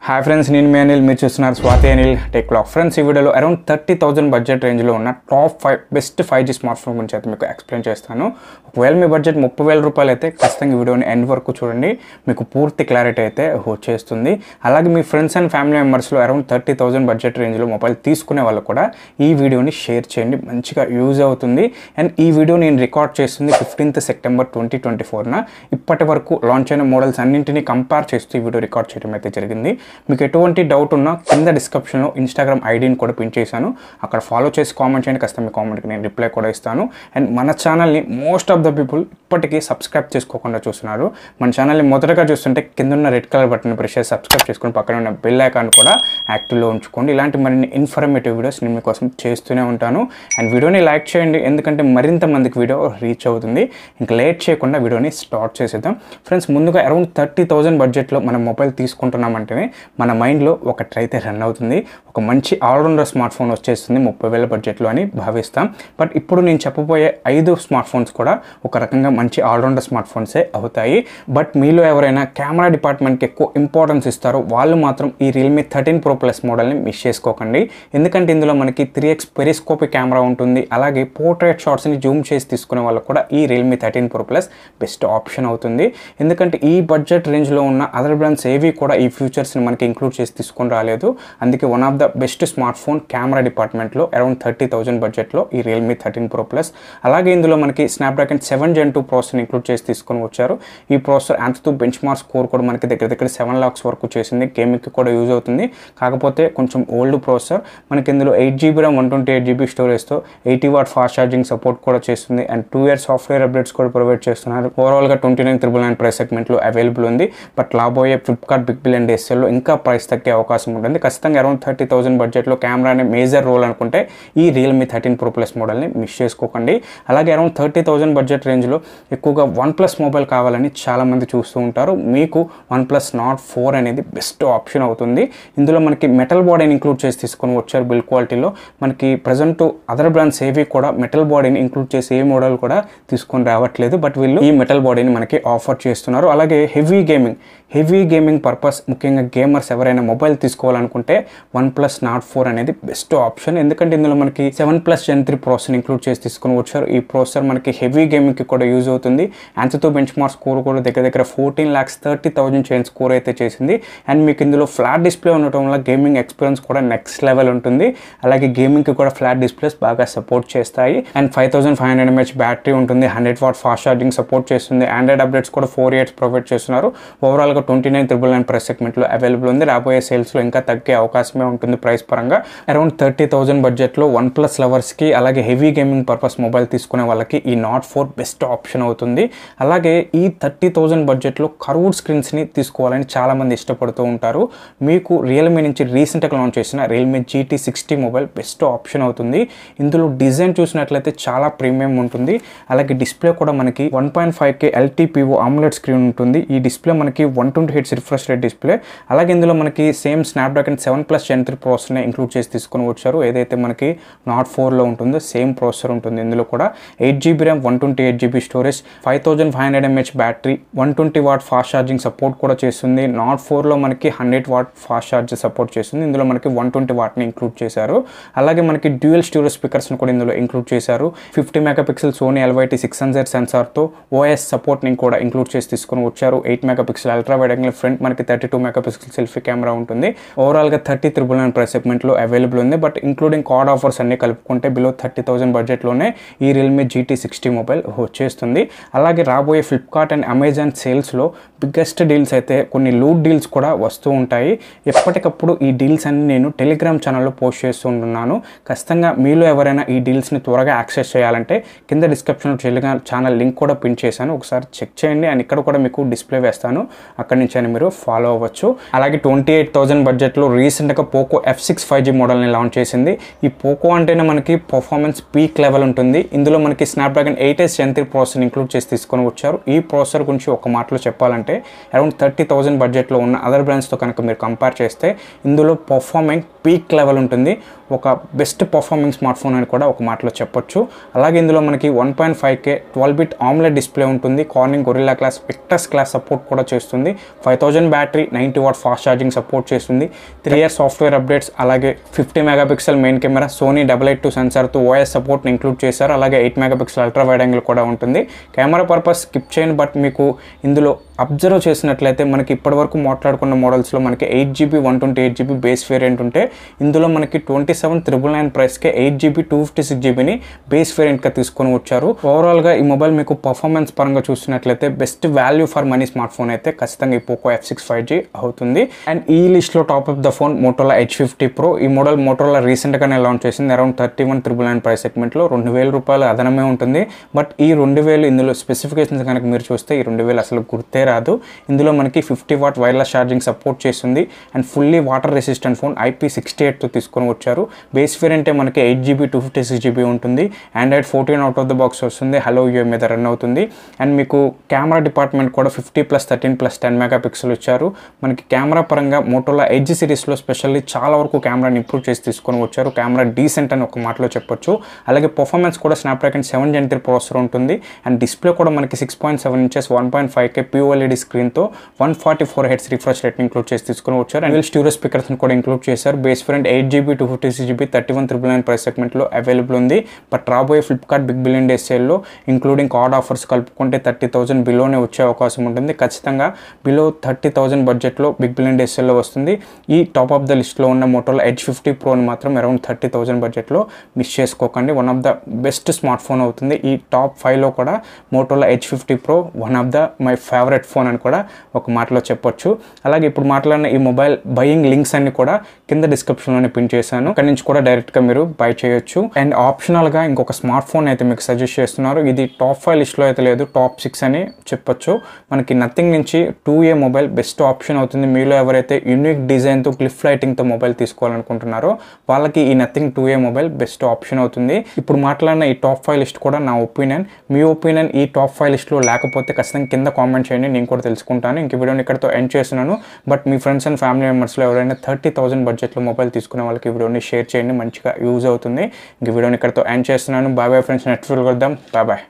Hi friends, నేను మీ అనిల్. మీరు చూస్తున్నారు Swathi Anil tech vlog. Friends, ఈ వీడియోలో అరౌండ్ 30,000 బడ్జెట్ రేంజ్లో ఉన్న top 5 best 5G smart phone గురించి అయితే మీకు ఎక్స్ప్లెయిన్ చేస్తాను. ఒకవేళ మీ బడ్జెట్ 30,000 రూపాయలు అయితే ఖచ్చితంగా ఈ వీడియోని ఎండ్ వరకు చూడండి, మీకు పూర్తి క్లారిటీ అయితే వచ్చేస్తుంది. అలాగే మీ ఫ్రెండ్స్ అండ్ ఫ్యామిలీ మెంబర్స్లో అరౌండ్ 30,000 బడ్జెట్ రేంజ్లో మొబైల్ తీసుకునే వాళ్ళు కూడా ఈ వీడియోని షేర్ చేయండి, మంచిగా యూజ్ అవుతుంది. అండ్ ఈ వీడియో నేను రికార్డ్ చేస్తుంది 15th సెప్టెంబర్ 2024న. ఇప్పటి వరకు లాంచ్ అయిన మోడల్స్ అన్నింటినీ కంపేర్ చేస్తూ ఈ వీడియో రికార్డ్ చేయడం అయితే జరిగింది. మీకు ఎటువంటి డౌట్ ఉన్నా కింద డిస్క్రిప్షన్లో ఇన్స్టాగ్రామ్ ఐడిని కూడా పిన్ చేశాను, అక్కడ ఫాలో చేసి కామెంట్ చేయండి. కాస్త మీ కామెంట్కి నేను రిప్లై కూడా ఇస్తాను. అండ్ మన ఛానల్ని మోస్ట్ ఆఫ్ ద పీపుల్ ఇప్పటికీ సబ్స్క్రైబ్ చేసుకోకుండా చూస్తున్నారు. మన ఛానల్ని మొదటగా చూస్తుంటే కింద ఉన్న రెడ్ కలర్ బటన్ ప్రెస్ చేసి సబ్స్క్రైబ్ చేసుకుని పక్కన ఉన్న బెల్ ఐకాన్ కూడా యాక్టివ్లో ఉంచుకోండి. ఇలాంటి మరిన్ని ఇన్ఫర్మేటివ్ వీడియోస్ నేను మీకోసం చేస్తూనే ఉంటాను. అండ్ వీడియోని లైక్ చేయండి, ఎందుకంటే మరింత మందికి వీడియో రీచ్ అవుతుంది. ఇంకా లేట్ చేయకుండా వీడియోని స్టార్ట్ చేసేద్దాం. ఫ్రెండ్స్, ముందుగా అరౌండ్ 30,000 బడ్జెట్లో మనం మొబైల్ తీసుకుంటున్నామంటేనే మన మైండ్లో ఒక అయితే రన్ అవుతుంది, ఒక మంచి ఆల్రౌండర్ స్మార్ట్ ఫోన్ వచ్చేస్తుంది 30,000 బడ్జెట్లో అని భావిస్తాం. బట్ ఇప్పుడు నేను చెప్పబోయే 5 స్మార్ట్ ఫోన్స్ కూడా ఒక రకంగా మంచి ఆల్రౌండర్ స్మార్ట్ ఫోన్సే అవుతాయి. బట్ మీలో ఎవరైనా కెమెరా డిపార్ట్మెంట్కి ఎక్కువ ఇంపార్టెన్స్ ఇస్తారో వాళ్ళు మాత్రం ఈ రియల్మీ 13 Pro Plus మోడల్ని మిస్ చేసుకోకండి. ఎందుకంటే ఇందులో మనకి 3x పెరిస్కోపిక్ కెమెరా ఉంటుంది. అలాగే పోర్ట్రేట్ షాట్స్ని జూమ్ చేసి తీసుకునే వాళ్ళకు కూడా ఈ Realme 13 Pro Plus best option అవుతుంది. ఎందుకంటే ఈ బడ్జెట్ రేంజ్లో ఉన్న అదర్ బ్రాండ్స్ ఏవి కూడా ఈ ఫీచర్స్ని మనకి ఇంక్లూడ్ చేసి తీసుకొని రాలేదు. అందుకే one of the best smart phone camera డిపార్ట్మెంట్లో అరౌండ్ 30,000 బడ్జెట్లో ఈ రియల్మీ 13 Pro Plus. అలాగే ఇందులో మనకి స్నాప్డ్రాగన్ 7 Gen 2 ప్రాసెసర్ని ఇంక్లూడ్ చేసి తీసుకొని వచ్చారు. ఈ ప్రాసెసర్ అంతతో బెంచ్ మార్క్ స్కోర్ కూడా మనకి దగ్గర 7 lakhs వరకు చేసింది. గేమింగ్కి కూడా యూజ్ అవుతుంది. కాకపోతే కొంచెం ఓల్డ్ ప్రాసెసర్. మనకి ఇందులో 8GB RAM 128GB స్టోరేజ్తో 80W fast charging support కూడా చేస్తుంది. అండ్ 2 years సాఫ్ట్వేర్ అప్డేట్స్ కూడా ప్రొవైడ్ చేస్తున్నారు. ఓవరాల్గా 29,999 ప్రైస్ సెగ్మెంట్లో అవైలబుల్ ఉంది. బట్ రాబోయే ఫ్లిప్కార్ట్ బిగ్ బిలియన్ డేస్ సేల్లో ఇంకా ప్రైస్ తగ్గే అవకాశం ఉంటుంది. ఖచ్చితంగా అరౌండ్ 30,000 బడ్జెట్లో కెమెరా అనే మేజర్ రోల్ అనుకుంటే ఈ రియల్మీ 13 Pro Plus మోడల్ని మిస్ చేసుకోకండి. అలాగే అరౌండ్ 30,000 బడ్జెట్ రేంజ్లో ఎక్కువగా OnePlus మొబైల్ కావాలని చాలామంది చూస్తూ ఉంటారు. మీకు OnePlus Nord 4 అనేది బెస్ట్ ఆప్షన్ అవుతుంది. ఇందులో మనకి మెటల్ బాడీని ఇంక్లూడ్ చేసి తీసుకొని వచ్చారు బిల్డ్ క్వాలిటీలో. మనకి ప్రజెంట్ అదర్ బ్రాండ్స్ ఏవి కూడా మెటల్ బాడీని ఇంక్లూడ్ చేసి ఏ మోడల్ కూడా తీసుకొని రావట్లేదు. బట్ వీళ్ళు ఈ మెటల్ బాడీని మనకి ఆఫర్ చేస్తున్నారు. అలాగే హెవీ గేమింగ్ పర్పస్, ముఖ్యంగా గేమర్స్ ఎవరైనా మొబైల్ తీసుకోవాలనుకుంటే OnePlus Nord 4 అనేది బెస్ట్ ఆప్షన్. ఎందుకంటే ఇందులో మనకి 7+ Gen 3 ప్రాసెసర్ ఇంక్లూడ్ చేసి తీసుకొని వచ్చారు. ఈ ప్రాసెసర్ మనకి హెవీ గేమింగ్కి కూడా యూజ్ అవుతుంది. అంతతో బెంచ్ మార్క్ స్కోర్ కూడా దగ్గర 14,30,000 చేంజ్ స్కోర్ అయితే చేసింది. అండ్ మీకు ఇందులో ఫ్లాట్ డిస్ప్లే ఉండటం వల్ల గేమింగ్ ఎక్స్పీరియన్స్ కూడా నెక్స్ట్ లెవెల్ ఉంటుంది. అలాగే గేమింగ్కి కూడా ఫ్లాట్ డిస్ప్లేస్ బాగా సపోర్ట్ చేస్తాయి. అండ్ 5500 mAh బ్యాటరీ ఉంటుంది. 100W ఫాస్ట్ ఛార్జింగ్ సపోర్ట్ చేస్తుంది. ఆండ్రాయిడ్ అప్డేట్స్ కూడా 4 years ప్రొవైడ్ చేస్తున్నారు. ఓవరాల్గా 29,999 ప్రైస్ సెగ్మెంట్లో అవైలబుల్ ఉంది. రాబోయే సేల్స్లో ఇంకా తగ్గే అవకాశమే ఉంటుంది ప్రైస్ పరంగా. అరౌండ్ 30,000 బడ్జెట్లో OnePlus లవర్స్కి, అలాగే హెవీ గేమింగ్ పర్పస్ మొబైల్ తీసుకునే వాళ్ళకి ఈ Nord 4 బెస్ట్ ఆప్షన్ అవుతుంది. అలాగే ఈ 30,000 బడ్జెట్లో కర్వ్డ్ స్క్రీన్స్ని తీసుకోవాలని చాలామంది ఇష్టపడుతూ ఉంటారు. మీకు రియల్మీ నుంచి రీసెంట్గా లాంచ్ చేసిన Realme GT60 mobile best option అవుతుంది. ఇందులో డిజైన్ చూసినట్లయితే చాలా ప్రీమియం ఉంటుంది. అలాగే డిస్ప్లే కూడా మనకి 1.5K LTPO AMOLED స్క్రీన్ ఉంటుంది. ఈ డిస్ప్లే మనకి 120Hz రిఫ్రెష్ రేట్ డిస్ప్లే. అలాగే ఇందులో మనకి సేమ్ స్నాప్డ్రాగన్ 7+ Gen 3 ప్రాసెసర్ని ఇంక్లూడ్ చేసి తీసుకొని వచ్చారు. ఏదైతే మనకి Nord 4లో ఉంటుందో సేమ్ ప్రాసెసర్ ఉంటుంది. ఇందులో కూడా 8GB RAM 128GB storage, 5500 mAh battery, 120W fast charging support కూడా చేస్తుంది. Nord 4లో మనకి 100W ఫాస్ట్ ఛార్జ్ సపోర్ట్ చేస్తుంది. ఇందులో మనకి 120W ఇంక్లూడ్ చేశారు. అలాగే మనకి డ్యూయల్ స్టీరియో స్పీకర్స్ని కూడా ఇందులో ఇంక్లూడ్ చేశారు. 50 MP సోనీ LYT 600 సెన్సార్తో OS సపోర్ట్ని కూడా ఇంక్లూడ్ చేసి తీసుకొని వచ్చారు. 8 MP ultra wide angle front, మనకి 32 MP సెల్ఫీ కెమెరా ఉంటుంది. ఓవరాల్గా 30,999 ప్రైస్ సెగ్మెంట్లో అవైలబుల్ ఉంది. బట్ ఇంక్లూడింగ్ కార్డ్ ఆఫర్స్ అన్ని కలుపుకుంటే బిలో 30,000 బడ్జెట్లోనే ఈ రియల్మీ GT60 మొబైల్ వచ్చేస్తుంది. అలాగే రాబోయే ఫ్లిప్కార్ట్ అండ్ అమెజాన్ సేల్స్లో బిగ్గెస్ట్ డీల్స్ అయితే కొన్ని లూట్ డీల్స్ కూడా వస్తూ ఉంటాయి. ఎప్పటికప్పుడు ఈ డీల్స్ అన్ని నేను టెలిగ్రామ్ ఛానల్లో పోస్ట్ చేస్తూ ఉంటున్నాను. ఖచ్చితంగా మీలో ఎవరైనా ఈ డీల్స్ని త్వరగా యాక్సెస్ చేయాలంటే కింద డిస్క్రిప్షన్లో టెలిగ్రామ్ ఛానల్ లింక్ కూడా పిన్ చేశాను, ఒకసారి చెక్ చేయండి. అండ్ ఇక్కడ కూడా మీకు డిస్ప్లే వేస్తాను, అక్కడి నుంచి అని మీరు ఫాలో అవ్వచ్చు. అలాగే 28,000 బడ్జెట్లో రీసెంట్గా పోకో పోకో F6 5G మోడల్ని లాంచ్ చేసింది. ఈ పోకో అంటేనే మనకి పర్ఫార్మెన్స్ పీక్ లెవెల్ ఉంటుంది. ఇందులో మనకి Snapdragon 8S Gen 3 processor include చేసి తీసుకొని వచ్చారు. ఈ ప్రాసెసర్ గురించి ఒక మాటలో చెప్పాలంటే అరౌండ్ 30,000 బడ్జెట్లో ఉన్న అదర్ బ్రాండ్స్తో కనుక మీరు కంపేర్ చేస్తే ఇందులో పర్ఫార్మింగ్ పీక్ లెవెల్ ఉంటుంది. ఒక బెస్ట్ పర్ఫార్మింగ్ స్మార్ట్ ఫోన్ అని కూడా ఒక మాటలో చెప్పొచ్చు. అలాగే ఇందులో మనకి 1.5K 12-bit AMOLED డిస్ప్లే ఉంటుంది. Corning Gorilla Glass Victus class support కూడా చేస్తుంది. 5000 battery, 90W fast charging support చేస్తుంది. 3 year సాఫ్ట్వేర్ అప్డేట్స్, అలాగే 50 మెగాపిక్సెల్ మెయిన్ కెమెరా, సోనీ 882 సెన్సార్తో OIS సపోర్ట్ని ఇంక్లూడ్ చేశారు. అలాగే 8 మెగాపిక్సెల్ అల్ట్రా వైడ్ యాంగిల్ కూడా ఉంటుంది. కెమెరా పర్పస్ స్కిప్ చేయను, బట్ మీకు ఇందులో అబ్జర్వ్ చేసినట్లయితే మనకి ఇప్పటివరకు మాట్లాడుకున్న మోడల్స్లో మనకి 8GB 128GB బేస్ వేరియంట్ ఉంటే ఇందులో మనకి 27,999 ప్రైస్కే 8GB 256GBని బేస్ వేరియంట్గా తీసుకొని వచ్చారు. ఓవరాల్గా ఈ మొబైల్ మీకు పర్ఫార్మెన్స్ పరంగా చూసినట్లయితే best value for money smart phone అయితే ఖచ్చితంగా ఈ పోకో F6 5G అవుతుంది. అండ్ ఈ లిస్ట్లో top of the phone మోటోలా H50 Pro. ఈ మోడల్ మోటోలా రీసెంట్గానే లాంచ్ చేసింది. అరౌండ్ 31,999 ప్రైస్ సెగ్మెంట్లో 2,000 రూపాయలు అదనమే ఉంటుంది. బట్ ఈ 2,000 ఇందులో స్పెసిఫికేషన్స్ కనుక మీరు చూస్తే ఈ 2,000 అసలు గుర్తే రాదు. ఇందులో మనకి 50W వైర్లెస్ ఛార్జింగ్ సపోర్ట్ చేస్తుంది. And fully water resistant phone IP68తో తీసుకొని వచ్చారు. బేస్ వేరియంటే మనకి 8GB 256GB ఉంటుంది. Android 14 out of the box వస్తుంది. హలో యూఏ మీద రన్ అవుతుంది. అండ్ మీకు కెమెరా డిపార్ట్మెంట్ కూడా 50+13+10 మెగాపిక్సెల్ ఇచ్చారు. మనకి కెమెరా పరంగా మోటోలా ఎడ్జ్ సిరీస్లో స్పెషల్లీ చాలా వరకు కెమెరాని ఇంప్రూవ్ చేసి తీసుకొని వచ్చారు. కెమెరా డీసెంట్ అని ఒక మాటలో చెప్పొచ్చు. అలాగే పర్ఫార్మెన్స్ కూడా స్నాప్డ్రాగన్ 7 Gen 3 ప్రాసెసర్ ఉంటుంది. అండ్ డిస్ప్లే కూడా మనకి 6.7 inches 1.5K QLED స్క్రీన్తో 144Hz refresh rate include చేసి తీసుకొని వచ్చారు. అండ్ స్టీరియో స్పీకర్స్ని కూడా ఇంక్లూడ్ చేశారు. Base variant 8GB 256GB 31,999 price సెగ్మెంట్లో అవైలబుల్ ఉంది. బట్ రాబోయే ఫ్లిప్కార్ట్ బిగ్ బిలియన్ డేస్ సేల్లో ఇంక్లూడింగ్ కార్డ్ ఆఫర్స్ కలుపుకుంటే 30,000 బిలోనే వచ్చే అవకాశం ఉంటుంది. ఖచ్చితంగా బిలో 30,000 బడ్జెట్లో బిగ్ బిలియన్ డేస్ సేల్లో వస్తుంది. ఈ టాప్ ఆఫ్ ద లిస్ట్లో ఉన్న మోటోలా H50 Proని మాత్రం అరౌండ్ 30,000 బడ్జెట్లో మిస్ చేసుకోకండి. One of the best smart phone అవుతుంది. ఈ టాప్ 5లో కూడా మోటోలా H50 Pro one of the my favourite phone అని కూడా ఒక మాటలో చెప్పొచ్చు. అలాగే ఇప్పుడు మాట్లాడిన ఈ మొబైల్ బయింగ్ లింక్స్ అన్ని కూడా కింద డిస్క్రిప్షన్లోనే పిన్ చేశాను. అక్కడి నుంచి కూడా డైరెక్ట్గా మీరు బై చేయొచ్చు. అండ్ ఆప్షనల్గా ఇంకొక స్మార్ట్ ఫోన్ అయితే మీకు సజెస్ట్ చేస్తున్నారు. ఇది టాప్ 5 లిస్ట్లో అయితే లేదు, టాప్ 6 అని చెప్పొచ్చు. మనకి నథింగ్ నుంచి 2A మొబైల్ బెస్ట్ ఆప్షన్ అవుతుంది. మీలో ఎవరైతే యూనిక్ డిజైన్తో క్లిఫ్ లైటింగ్తో మొబైల్ తీసుకోవాలనుకుంటున్నారో వాళ్ళకి ఈ nothing 2A mobile best option అవుతుంది. ఇప్పుడు మాట్లాడిన ఈ టాప్ 5 లిస్ట్ కూడా నా ఒపీనియన్. మీ ఒపీనియన్ ఈ టాప్ 5 లిస్ట్లో లేకపోతే ఖచ్చితంగా కింద కామెంట్ చేయండి, నేను కూడా తెలుసుకుంటాను. ఇంక వీడియోని ఇక్కడతో ఎండ్ చేస్తున్నాను. బట్ మీ ఫ్రెండ్స్ అండ్ ఫ్యామిలీ మెంబర్స్లో ఎవరైనా 30,000 బడ్జెట్లో మొబైల్ తీసుకునే వాళ్ళకి ఈ వీడియోని షేర్ చేయండి, మంచిగా యూజ్ అవుతుంది. ఇంక వీడియోని ఇక్కడతో ఎండ్ చేస్తున్నాను. Bye bye friends, next video కలుద్దాం. Bye bye.